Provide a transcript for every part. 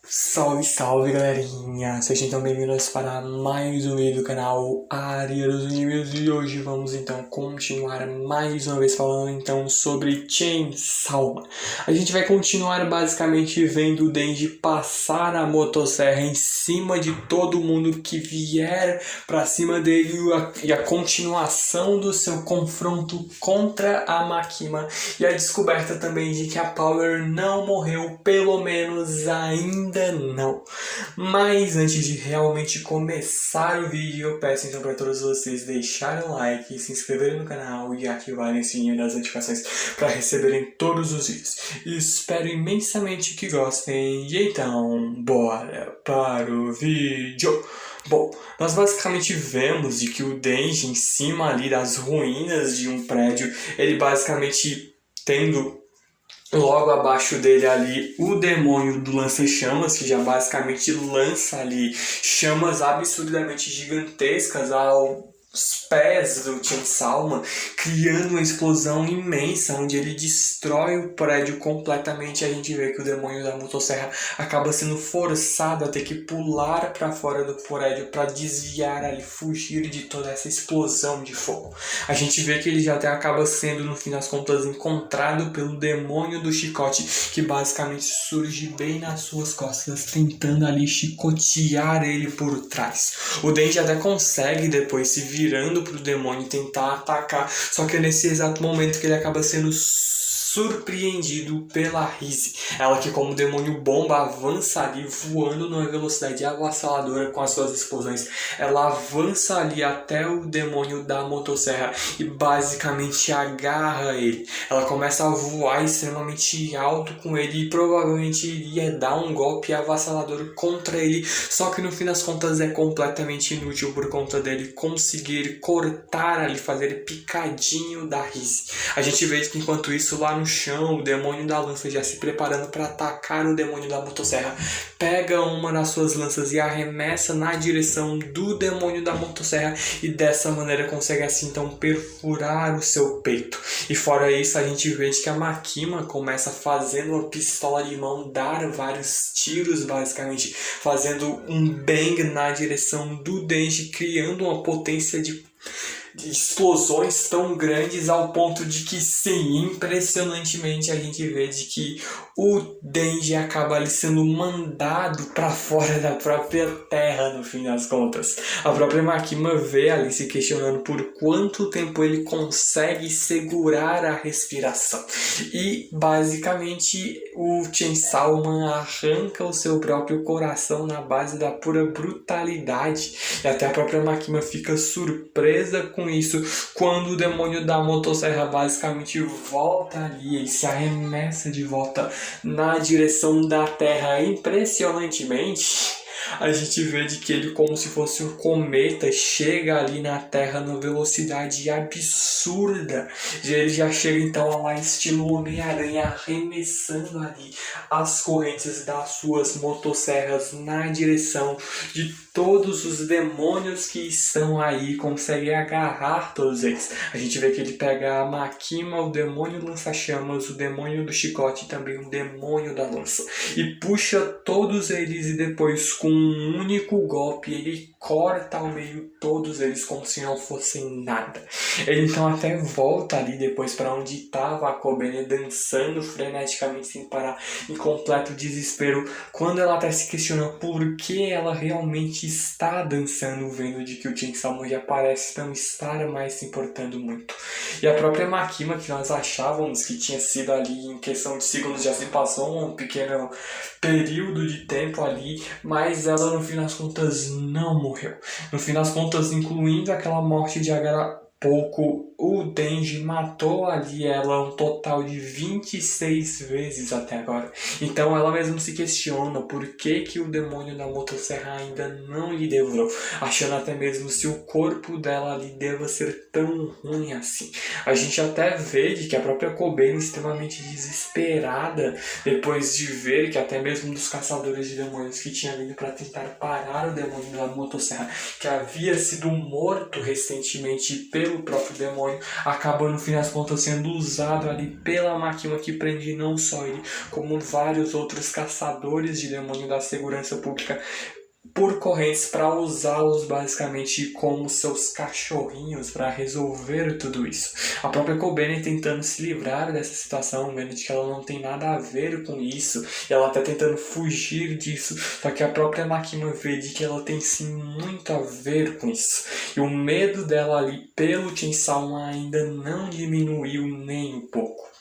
Salve, salve galerinha! Sejam então bem-vindos para mais um vídeo do canal Área dos Animes e hoje vamos então continuar mais uma vez falando então sobre Chainsaw Man. A gente vai continuar basicamente vendo o Denji passar a motosserra em cima de todo mundo que vier pra cima dele e a continuação do seu confronto contra a Makima e a descoberta também de que a Power não morreu, pelo menos ainda não. Mas antes de realmente começar o vídeo, eu peço então para todos vocês deixarem o like, se inscreverem no canal e ativarem o sininho das notificações para receberem todos os vídeos. Espero imensamente que gostem e então, bora para o vídeo! Bom, nós basicamente vemos de que o Denji em cima ali das ruínas de um prédio, ele basicamente tendo logo abaixo dele ali o demônio do lança-chamas, que já basicamente lança ali chamas absurdamente gigantescas aos pés do Chainsaw Man, criando uma explosão imensa, onde ele destrói o prédio completamente. A gente vê que o demônio da motosserra acaba sendo forçado a ter que pular para fora do prédio para desviar ali, fugir de toda essa explosão de fogo. A gente vê que ele já até acaba sendo, no fim das contas, encontrado pelo demônio do chicote, que basicamente surge bem nas suas costas, tentando ali chicotear ele por trás. O Denji até consegue depois se virando pro demônio tentar atacar, só que é nesse exato momento que ele acaba sendo surpreendido pela Rise. Ela que, como demônio bomba, avança ali voando numa velocidade avassaladora com as suas explosões. Ela avança ali até o demônio da motosserra e basicamente agarra ele. Ela começa a voar extremamente alto com ele e provavelmente iria dar um golpe avassalador contra ele, só que no fim das contas é completamente inútil por conta dele conseguir cortar ali, fazer picadinho da Rise. A gente vê que enquanto isso lá no chão, o demônio da lança já se preparando para atacar o demônio da motosserra, pega uma das suas lanças e arremessa na direção do demônio da motosserra e dessa maneira consegue assim então perfurar o seu peito. E fora isso, a gente vê que a Makima começa fazendo uma pistola de mão dar vários tiros, basicamente fazendo um bang na direção do Denji, criando uma potência de explosões tão grandes ao ponto de que, sim, impressionantemente a gente vê de que o Denji acaba ali sendo mandado para fora da própria terra no fim das contas. A própria Makima vê ali se questionando por quanto tempo ele consegue segurar a respiração. E basicamente o Chainsaw Man arranca o seu próprio coração na base da pura brutalidade. E até a própria Makima fica surpresa com isso quando o demônio da motosserra basicamente volta ali e se arremessa de volta na direção da terra. Impressionantemente, a gente vê de que ele, como se fosse um cometa, chega ali na Terra numa velocidade absurda. Ele já chega então lá estilo Homem-Aranha, arremessando ali as correntes das suas motosserras na direção de todos os demônios que estão aí, consegue agarrar todos eles. A gente vê que ele pega a Makima, o demônio lança-chamas, o demônio do chicote e também o demônio da lança, e puxa todos eles e depois com um único golpe ele corta ao meio todos eles como se não fossem nada. Ele então até volta ali depois para onde estava a Kobene dançando freneticamente sem parar, em completo desespero, quando ela até se questiona por que ela realmente está dançando, vendo de que o Chainsaw Man já parece não estar mais se importando muito. E a própria Makima, que nós achávamos que tinha sido ali em questão de segundos, já se passou um pequeno período de tempo ali, mas ela no fim das contas não morreu. No fim das contas, incluindo aquela morte de pouco, o Denji matou ali ela um total de 26 vezes até agora. Então ela mesmo se questiona por que o demônio da motosserra ainda não lhe devorou, achando até mesmo se o corpo dela ali deva ser tão ruim assim. A gente até vê de que a própria Kobene, extremamente desesperada, depois de ver que até mesmo dos caçadores de demônios que tinha vindo para tentar parar o demônio da motosserra, que havia sido morto recentemente pelo pelo próprio demônio, acaba no fim das contas sendo usado ali pela Makima, que prende não só ele, como vários outros caçadores de demônio da segurança pública por correntes para usá-los basicamente como seus cachorrinhos para resolver tudo isso. A própria Kobeni tentando se livrar dessa situação, vendo que ela não tem nada a ver com isso, e ela tá tentando fugir disso, só que a própria Makima vê de que ela tem sim muito a ver com isso. E o medo dela ali pelo Chainsaw ainda não diminuiu nem um pouco.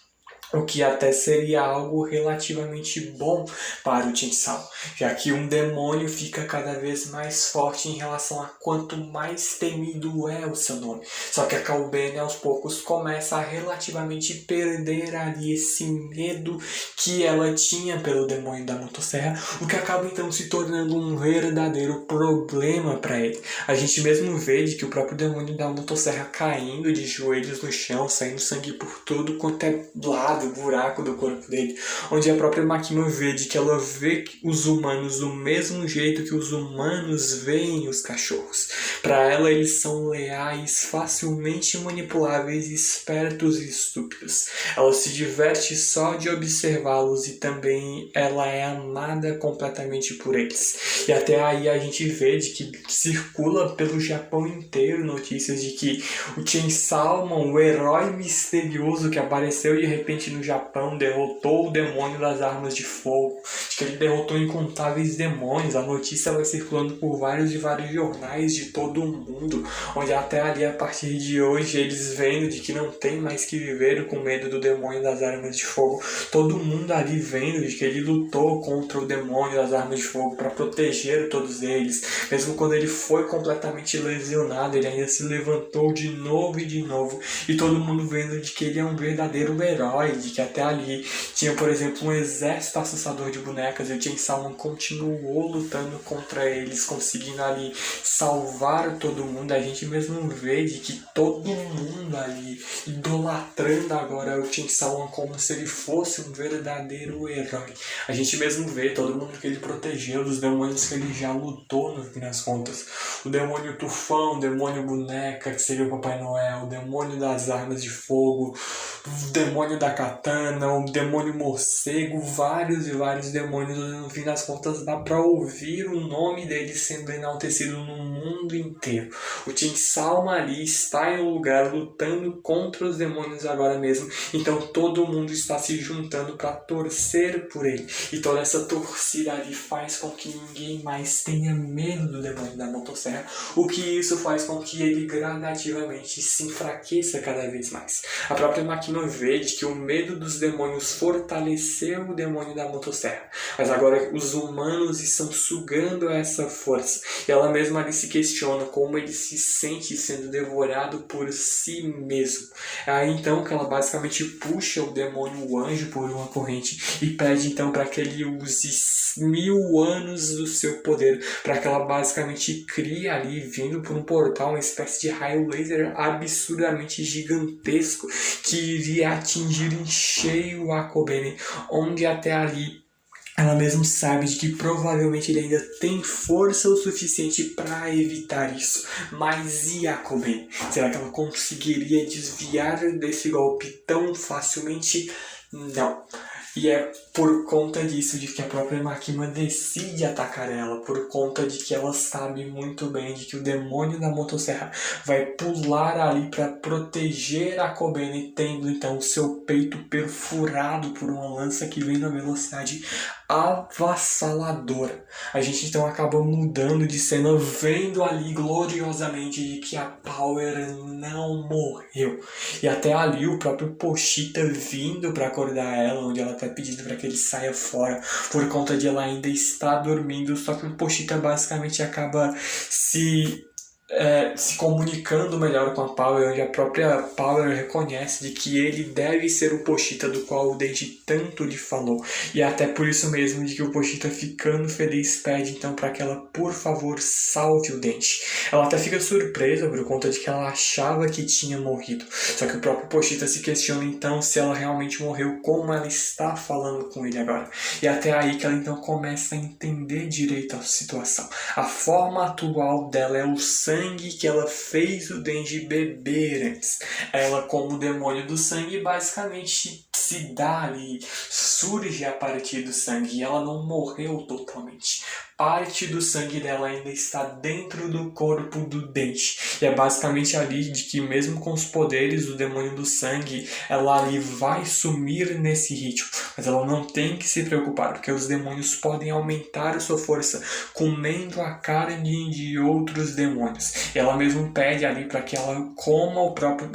O que até seria algo relativamente bom para o Chainsaw, já que um demônio fica cada vez mais forte em relação a quanto mais temido é o seu nome. Só que a Kobeni aos poucos começa a relativamente perder ali esse medo que ela tinha pelo demônio da motosserra, o que acaba então se tornando um verdadeiro problema para ele. A gente mesmo vê de que o próprio demônio da motosserra caindo de joelhos no chão, saindo sangue por todo quanto é lado, buraco do corpo dele, onde a própria Makima vê de que ela vê os humanos do mesmo jeito que os humanos veem os cachorros. Para ela eles são leais, facilmente manipuláveis, espertos e estúpidos. Ela se diverte só de observá-los e também ela é amada completamente por eles. E até aí a gente vê de que circula pelo Japão inteiro notícias de que o Chainsaw, o herói misterioso que apareceu de repente no Japão, derrotou o demônio das armas de fogo, de que ele derrotou incontáveis demônios. A notícia vai circulando por vários e vários jornais de todo o mundo, onde até ali a partir de hoje eles vendo de que não tem mais que viver com medo do demônio das armas de fogo. Todo mundo ali vendo de que ele lutou contra o demônio das armas de fogo para proteger todos eles. Mesmo quando ele foi completamente lesionado, ele ainda se levantou de novo, e todo mundo vendo de que ele é um verdadeiro herói, de que até ali tinha, por exemplo, um exército assustador de bonecas, e o Chainsaw continuou lutando contra eles, conseguindo ali salvar todo mundo. A gente mesmo vê de que todo mundo ali idolatrando agora o Chainsaw como se ele fosse um verdadeiro herói. A gente mesmo vê todo mundo que ele protegeu dos demônios que ele já lutou no fim das contas. O demônio tufão, o demônio boneca, que seria o Papai Noel, o demônio das armas de fogo, o demônio da katana, o demônio morcego, vários e vários demônios. No fim das contas dá pra ouvir o nome deles sendo enaltecido no mundo inteiro. O Chainsaw ali está em um lugar lutando contra os demônios agora mesmo, então todo mundo está se juntando para torcer por ele, e toda essa torcida ali faz com que ninguém mais tenha medo do demônio da motosserra, o que isso faz com que ele gradativamente se enfraqueça cada vez mais. A própria Makima vê de que o medo dos demônios fortaleceu o demônio da motosserra, mas agora os humanos estão sugando essa força, e ela mesma ali se questiona como ele se sente sendo devorado por si mesmo. É aí então que ela basicamente puxa o demônio o anjo por uma corrente e pede então para que ele use 1000 anos do seu poder, para que ela basicamente crie ali, vindo por um portal, uma espécie de raio laser absurdamente gigantesco que iria atingir em cheio a Kobeni, onde até ali ela mesmo sabe de que provavelmente ele ainda tem força o suficiente para evitar isso. Mas e a Kobeni? Será que ela conseguiria desviar desse golpe tão facilmente? Não. E é por conta disso de que a própria Makima decide atacar ela, por conta de que ela sabe muito bem de que o demônio da motosserra vai pular ali para proteger a Kobeni, tendo então seu peito perfurado por uma lança que vem na velocidade avassaladora. A gente então acaba mudando de cena, vendo ali gloriosamente de que a Power não morreu. E até ali o próprio Pochita vindo para acordar ela, onde ela tá pedindo para que ele saia fora, por conta de ela ainda estar dormindo. Só que o Pochita basicamente acaba se comunicando melhor com a Power, onde a própria Power reconhece de que ele deve ser o Pochita do qual o Dente tanto lhe falou, e até por isso mesmo de que o Pochita, ficando feliz, pede então para que ela por favor salve o Dente. Ela até fica surpresa por conta de que ela achava que tinha morrido, só que o próprio Pochita se questiona então se ela realmente morreu, como ela está falando com ele agora, e até aí que ela então começa a entender direito a situação. A forma atual dela é o sangue sangue que ela fez o Denji beber antes. Ela, como demônio do sangue, basicamente se dá ali, surge a partir do sangue, e ela não morreu totalmente. Parte do sangue dela ainda está dentro do corpo do Denji. E é basicamente ali de que, mesmo com os poderes do demônio do sangue, ela ali vai sumir nesse ritmo. Mas ela não tem que se preocupar, porque os demônios podem aumentar a sua força comendo a carne de outros demônios. Ela mesmo pede ali para que ela coma o próprio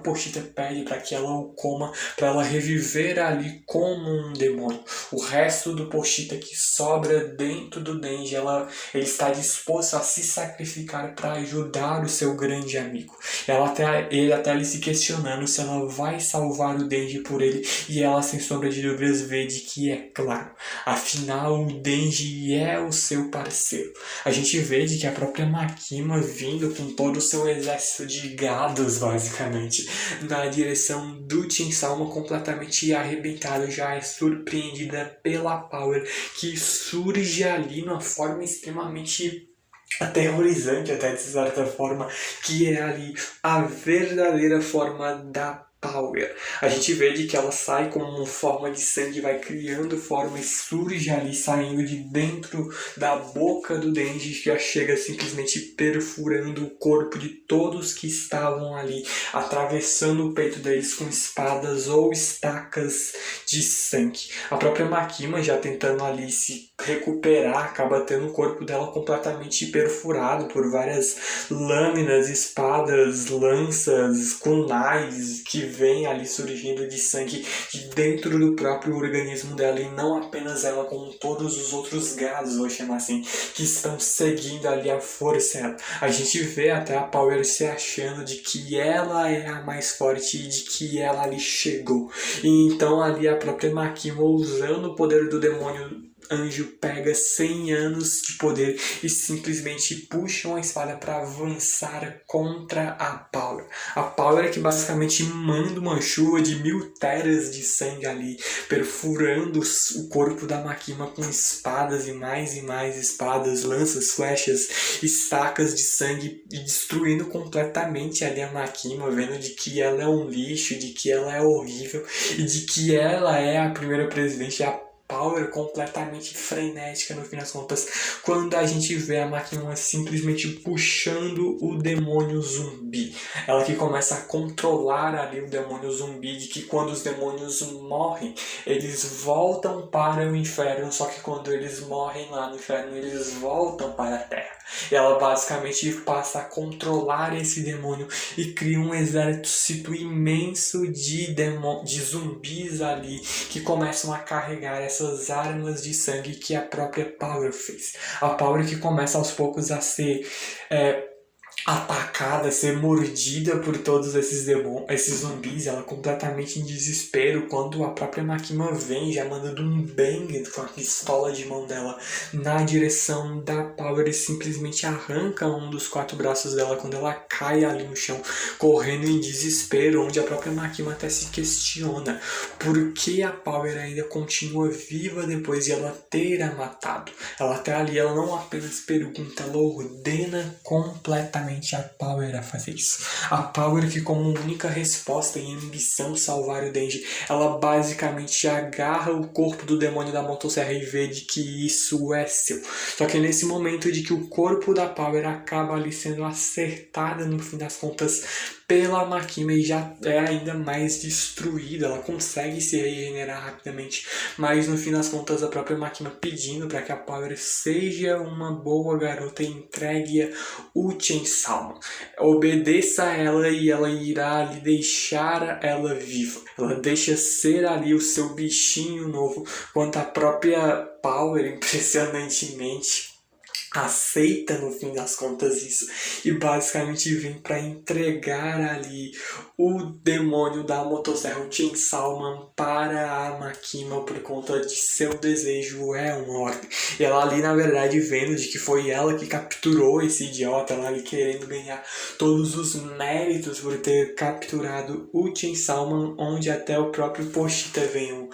Pochita pede para que ela o coma, para ela reviver ali como um demônio. O resto do Pochita que sobra dentro do Denji, ele está disposto a se sacrificar para ajudar o seu grande amigo. Ele até ali se questionando se ela vai salvar o Denji por ele, e ela, sem sombra de dúvidas, vê de que é claro. Afinal, o Denji é o seu parceiro. A gente vê de que a própria Makima, vindo com todo o seu exército de gados, basicamente, na direção do Chainsaw, completamente arrebentada, já é surpreendida pela Power, que surge ali numa forma extremamente aterrorizante, até de certa forma, que é ali a verdadeira forma da Power. A gente vê de que ela sai como uma forma de sangue, vai criando forma e surge ali, saindo de dentro da boca do Denji, que já chega simplesmente perfurando o corpo de todos que estavam ali, atravessando o peito deles com espadas ou estacas de sangue. A própria Makima, já tentando ali se recuperar, acaba tendo o corpo dela completamente perfurado por várias lâminas, espadas, lanças, kunais que vem ali surgindo de sangue de dentro do próprio organismo dela, e não apenas ela, como todos os outros gados, vou chamar assim, que estão seguindo ali a força dela. A gente vê até a Power se achando de que ela é a mais forte e de que ela ali chegou. E então ali a própria Makima, usando o poder do demônio anjo, pega 100 anos de poder e simplesmente puxa uma espada para avançar contra a Power. A Power é que basicamente manda uma chuva de 1000 teras de sangue ali, perfurando o corpo da Makima com espadas e mais espadas, lanças, flechas, estacas de sangue, e destruindo completamente ali a Makima, vendo de que ela é um lixo, de que ela é horrível e de que ela é a primeira presidente, a Power completamente frenética no fim das contas, quando a gente vê a Makima simplesmente puxando o demônio zumbi. Ela que começa a controlar ali o demônio zumbi, de que quando os demônios morrem, eles voltam para o inferno, só que quando eles morrem lá no inferno, eles voltam para a Terra. E ela basicamente passa a controlar esse demônio e cria um exército imenso de zumbis ali, que começam a carregar essas armas de sangue que a própria Power fez. A Power que começa aos poucos a ser atacada, ser mordida por todos esses zumbis, ela completamente em desespero, quando a própria Makima vem, já mandando um bang com a pistola de mão dela na direção da Power, e simplesmente arranca um dos 4 braços dela quando ela cai ali no chão, correndo em desespero, onde a própria Makima até se questiona por que a Power ainda continua viva depois de ela ter a matado. Ela até ali, ela não apenas pergunta, ela ordena completamente a Power a fazer isso. A Power que, como única resposta e ambição salvar o Denji, ela basicamente agarra o corpo do demônio da motosserra e vê de que isso é seu. Só que é nesse momento de que o corpo da Power acaba ali sendo acertada no fim das contas pela Makima e já é ainda mais destruída. Ela consegue se regenerar rapidamente, mas no fim das contas a própria Makima pedindo para que a Power seja uma boa garota e entregue o Chainsaw. Obedeça a ela e ela irá ali deixar ela viva. Ela deixa ser ali o seu bichinho novo, quanto a própria Power, impressionantemente, aceita no fim das contas isso e basicamente vem para entregar ali o demônio da motosserra, o Chainsaw, para a Makima por conta de seu desejo é uma ordem. E ela ali, na verdade, vendo de que foi ela que capturou esse idiota, ela ali querendo ganhar todos os méritos por ter capturado o Chainsaw, onde até o próprio Pochita veio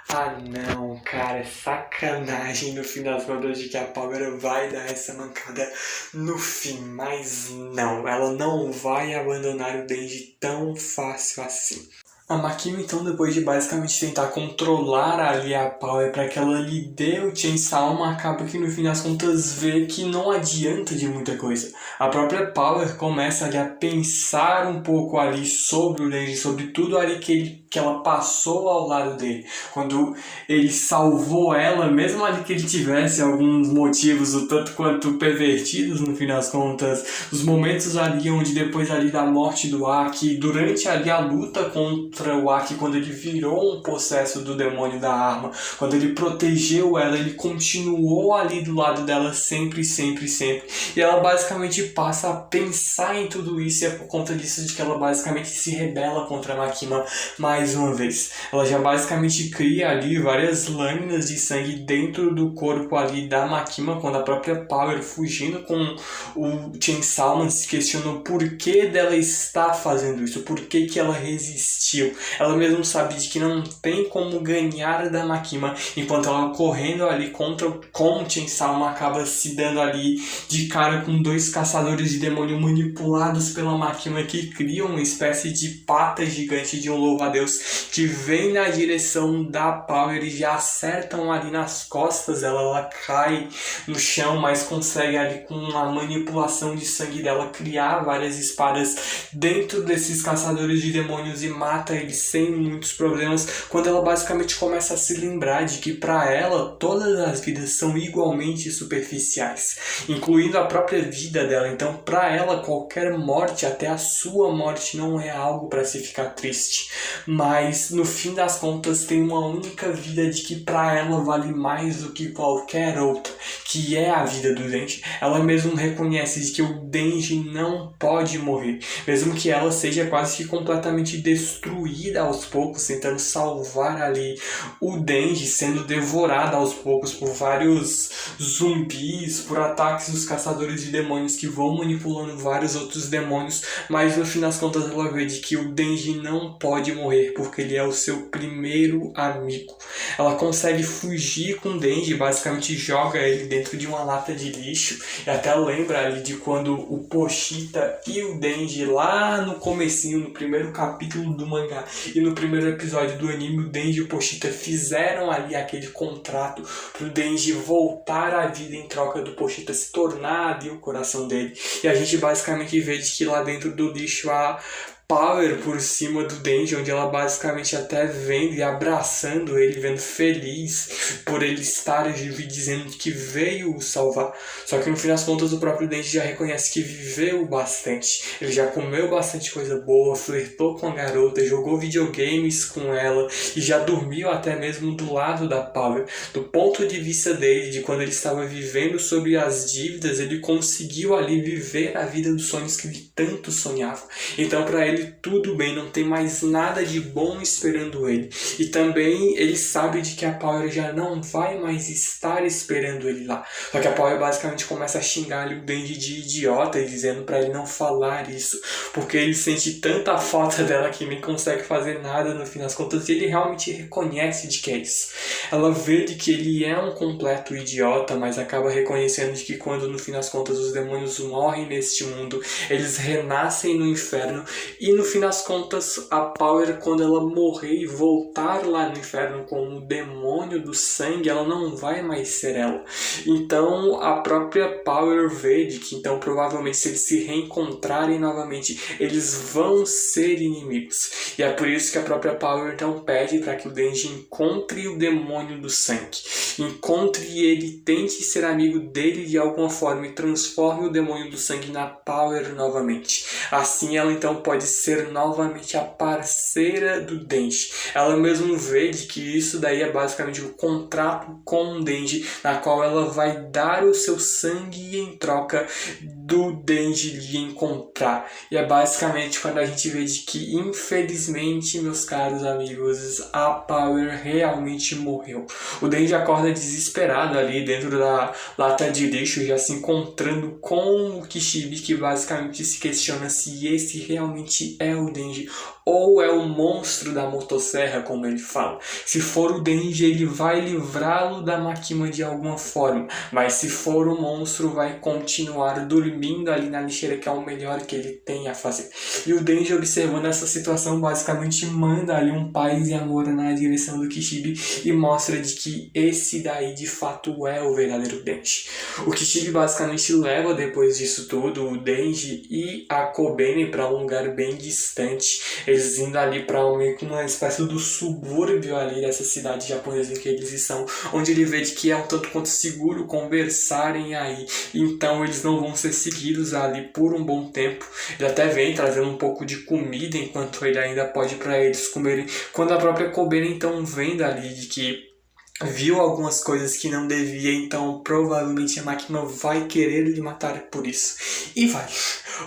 Ah não, cara, é sacanagem no fim das contas de que a Power vai dar essa mancada no fim, mas não, ela não vai abandonar o Denji tão fácil assim. A Makima, então, depois de basicamente tentar controlar ali a Power para que ela lhe dê o Chainsaw, acaba que no fim das contas vê que não adianta de muita coisa. A própria Power começa ali a pensar um pouco ali sobre o Denji, sobre tudo ali que ela passou ao lado dele. Quando ele salvou ela, mesmo ali que ele tivesse alguns motivos o tanto quanto pervertidos no fim das contas, os momentos ali onde depois ali da morte do Aki, durante ali a luta contra o Aki, quando ele virou um possesso do demônio da arma, quando ele protegeu ela, ele continuou ali do lado dela sempre, sempre, sempre. E ela basicamente passa a pensar em tudo isso, e é por conta disso de que ela basicamente se rebela contra a Makima mais uma vez. Ela já basicamente cria ali várias lâminas de sangue dentro do corpo ali da Makima, quando a própria Power, fugindo com o Chainsaw, se questionou por que dela estar fazendo isso, por que ela resistiu. Ela mesmo sabe de que não tem como ganhar da Makima, enquanto ela correndo ali com o Chainsaw acaba se dando ali de cara com dois caçadores de demônio manipulados pela Makima, que criam uma espécie de pata gigante de um louva-a-Deus que vem na direção da Power e já acertam ali nas costas dela. Ela cai no chão, mas consegue ali com a manipulação de sangue dela criar várias espadas dentro desses caçadores de demônios e mata eles sem muitos problemas, quando ela basicamente começa a se lembrar de que para ela todas as vidas são igualmente superficiais, incluindo a própria vida dela. Então para ela qualquer morte, até a sua morte, não é algo para se ficar triste, mas no fim das contas tem uma única vida de que para ela vale mais do que qualquer outra, que é a vida do Denji. Ela mesmo reconhece de que o Denji não pode morrer, mesmo que ela seja quase que completamente destruída aos poucos, tentando salvar ali o Denji, sendo devorada aos poucos por vários zumbis, por ataques dos caçadores de demônios que vão manipulando vários outros demônios, mas no fim das contas ela vê de que o Denji não pode morrer porque ele é o seu primeiro amigo. Ela consegue fugir com o Denji, basicamente joga ele dentro de uma lata de lixo, e até lembra ali de quando o Pochita e o Denji lá no comecinho, no primeiro capítulo do mangá e no primeiro episódio do anime, o Denji e o Pochita fizeram ali aquele contrato pro Denji voltar à vida em troca do Pochita se tornar ali o coração dele. E a gente basicamente vê de que lá dentro do lixo há Power por cima do Denji, onde ela basicamente até vendo e abraçando ele, vendo feliz por ele estar vivo, dizendo que veio o salvar. Só que no fim das contas o próprio Denji já reconhece que viveu bastante. Ele já comeu bastante coisa boa, flertou com a garota, jogou videogames com ela e já dormiu até mesmo do lado da Power. Do ponto de vista dele, de quando ele estava vivendo sobre as dívidas, ele conseguiu ali viver a vida dos sonhos que ele tanto sonhava. Então para ele tudo bem, não tem mais nada de bom esperando ele. E também ele sabe de que a Power já não vai mais estar esperando ele lá. Só que a Power basicamente começa a xingar ali o Denji de idiota, dizendo pra ele não falar isso, porque ele sente tanta falta dela que nem consegue fazer nada no fim das contas, e ele realmente reconhece de que é isso. Ela vê de que ele é um completo idiota, mas acaba reconhecendo de que quando no fim das contas os demônios morrem neste mundo, eles renascem no inferno. E no fim das contas, a Power, quando ela morrer e voltar lá no inferno como o demônio do sangue, ela não vai mais ser ela. Então a própria Power vê de que então provavelmente se eles se reencontrarem novamente, eles vão ser inimigos. E é por isso que a própria Power então pede para que o Denji encontre o demônio do sangue, encontre ele, tente ser amigo dele de alguma forma e transforme o demônio do sangue na Power novamente. Assim ela então pode ser novamente a parceira do Denji. Ela mesmo vê de que isso daí é basicamente um contrato com o Denji, na qual ela vai dar o seu sangue em troca do Denji lhe encontrar. E é basicamente quando a gente vê de que, infelizmente, meus caros amigos, a Power realmente morreu. O Denji acorda desesperado ali dentro da lata de lixo, já se encontrando com o Kishibe, que basicamente se questiona se esse realmente é o Denji ou é o monstro da motosserra, como ele fala. Se for o Denji, ele vai livrá-lo da Makima de alguma forma, mas se for o monstro, vai continuar dormindo ali na lixeira, que é o melhor que ele tem a fazer. E o Denji, observando essa situação, basicamente manda ali um paz e amor na direção do Kishibe e mostra de que esse daí de fato é o verdadeiro Denji. O Kishibe basicamente leva, depois disso tudo, o Denji e a Kobene para um lugar bem distante, eles indo ali para uma espécie do subúrbio ali dessa cidade japonesa em que eles estão, onde ele vê de que é um tanto quanto seguro conversarem aí, então eles não vão ser seguidos ali por um bom tempo. Ele até vem trazendo um pouco de comida enquanto ele ainda pode para eles comerem, quando a própria Kobene então vendo ali de que viu algumas coisas que não devia, então provavelmente a Makima vai querer lhe matar por isso. E vai.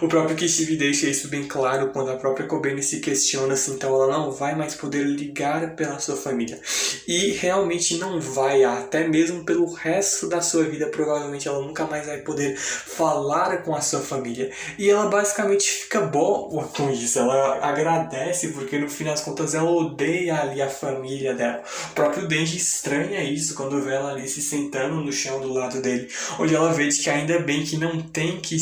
O próprio Kishibe deixa isso bem claro quando a própria Kobene se questiona se então ela não vai mais poder ligar pela sua família. E realmente não vai, até mesmo pelo resto da sua vida, provavelmente ela nunca mais vai poder falar com a sua família. E ela basicamente fica boa com isso, ela agradece porque no fim das contas ela odeia ali a família dela. O próprio Denji estranha isso quando vê ela ali se sentando no chão do lado dele, onde ela vê de que ainda bem que não tem que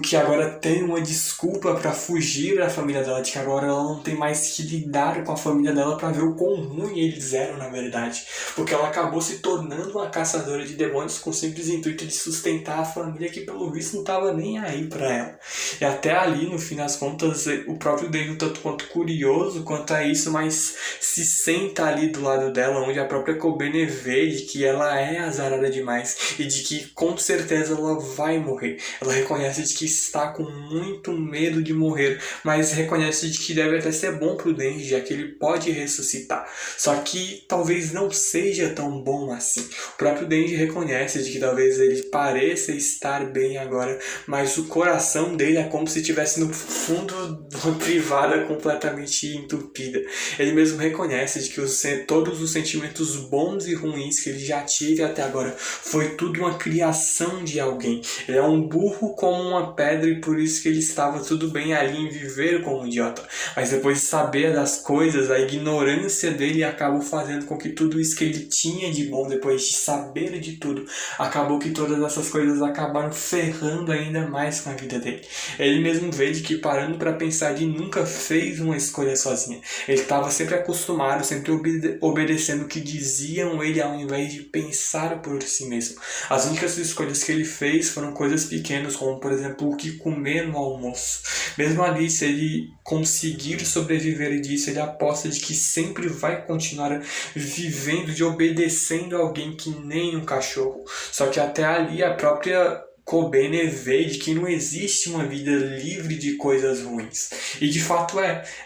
que agora tem uma desculpa para fugir da família dela, de que agora ela não tem mais que lidar com a família dela para ver o quão ruim eles eram na verdade, porque ela acabou se tornando uma caçadora de demônios com o simples intuito de sustentar a família que pelo visto não estava nem aí para ela. E até ali, no fim das contas, o próprio Denji, tanto quanto curioso quanto a isso, mas se senta ali do lado dela, onde a própria Kobene vê de que ela é azarada demais e de que com certeza ela vai morrer. Ela reconhece de que está com muito medo de morrer, mas reconhece de que deve até ser bom pro Denji, já que ele pode ressuscitar. Só que talvez não seja tão bom assim. O próprio Denji reconhece de que talvez ele pareça estar bem agora, mas o coração dele é como se estivesse no fundo de uma privada completamente entupida. Ele mesmo reconhece de que todos os sentimentos bons e ruins que ele já tive até agora foi tudo uma criação de alguém. Ele é um burro como uma pedra e por isso que ele estava tudo bem ali em viver como um idiota. Mas depois de saber das coisas, a ignorância dele acabou fazendo com que tudo isso que ele tinha de bom, depois de saber de tudo, acabou que todas essas coisas acabaram ferrando ainda mais com a vida dele. Ele mesmo vê de que, parando para pensar, ele nunca fez uma escolha sozinha. Ele estava sempre acostumado, sempre obedecendo o que diziam ele ao invés de pensar por si mesmo. As únicas escolhas que ele fez foram coisas pequenas, como por exemplo o que comer no almoço. Mesmo ali, se ele conseguir sobreviver disso, ele aposta de que sempre vai continuar vivendo, de obedecendo alguém que nem um cachorro. Só que até ali a própria Kobene vê de que não existe uma vida livre de coisas ruins. E de fato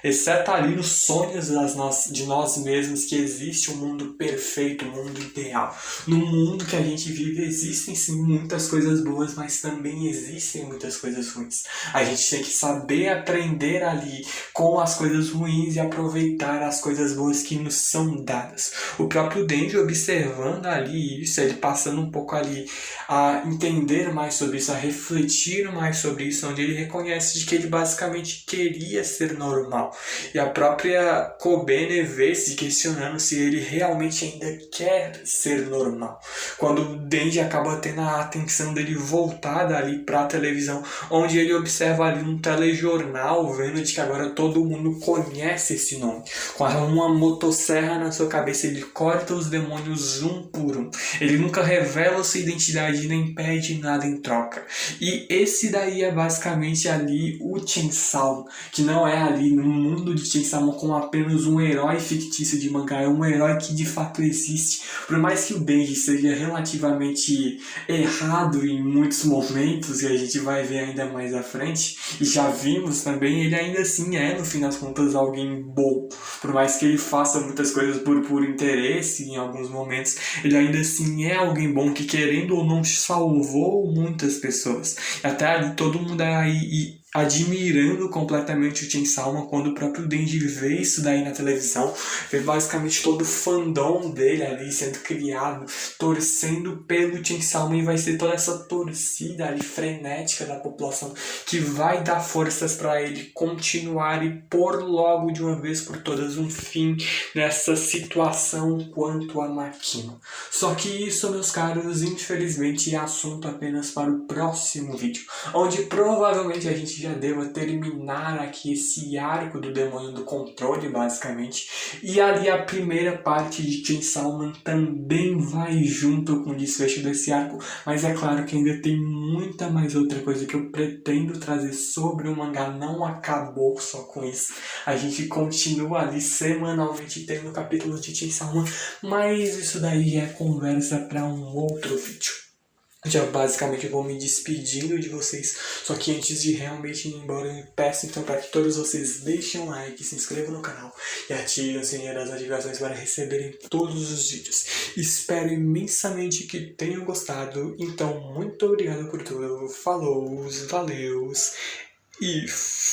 exceto ali nos sonhos de nós mesmos, que existe um mundo perfeito, um mundo ideal. No mundo que a gente vive existem sim muitas coisas boas, mas também existem muitas coisas ruins. A gente tem que saber aprender ali com as coisas ruins e aproveitar as coisas boas que nos são dadas. O próprio Denji, observando ali isso, ele passando um pouco ali a entender mais sobre isso, a refletir mais sobre isso, onde ele reconhece de que ele basicamente queria ser normal. E a própria Kobene vê se questionando se ele realmente ainda quer ser normal. Quando o Denji acaba tendo a atenção dele voltada ali para a televisão, onde ele observa ali um telejornal, vendo de que agora todo mundo conhece esse nome. Com uma motosserra na sua cabeça, ele corta os demônios um por um. Ele nunca revela sua identidade nem pede nada em troca. E esse daí é basicamente ali o Chainsaw, que não é ali no mundo de Chainsaw como apenas um herói fictício de mangá, é um herói que de fato existe. Por mais que o Denji seja relativamente errado em muitos momentos, e a gente vai ver ainda mais à frente, e já vimos também, ele ainda assim é, no fim das contas, alguém bom. Por mais que ele faça muitas coisas por puro interesse em alguns momentos, ele ainda assim é alguém bom que, querendo ou não, salvou muitas pessoas. Até ali todo mundo aí admirando completamente o Chainsaw Man quando o próprio Denji vê isso daí na televisão, vê basicamente todo o fandom dele ali sendo criado, torcendo pelo Chainsaw Man, e vai ser toda essa torcida ali frenética da população que vai dar forças para ele continuar e pôr logo de uma vez por todas um fim nessa situação quanto a Makino. Só que isso, meus caros, infelizmente é assunto apenas para o próximo vídeo, onde provavelmente a gente já deva terminar aqui esse arco do demônio do controle, basicamente. E ali a primeira parte de Chainsaw Man também vai junto com o desfecho desse arco, mas é claro que ainda tem muita mais outra coisa que eu pretendo trazer sobre o mangá. Não acabou só com isso. A gente continua ali semanalmente tendo capítulos de Chainsaw Man, mas isso daí é conversa para um outro vídeo. Já basicamente vou me despedindo de vocês, só que antes de realmente ir embora, eu peço então para que todos vocês deixem um like, se inscrevam no canal e ativem o sininho das notificações para receberem todos os vídeos. Espero imensamente que tenham gostado, então muito obrigado por tudo, falou, valeus e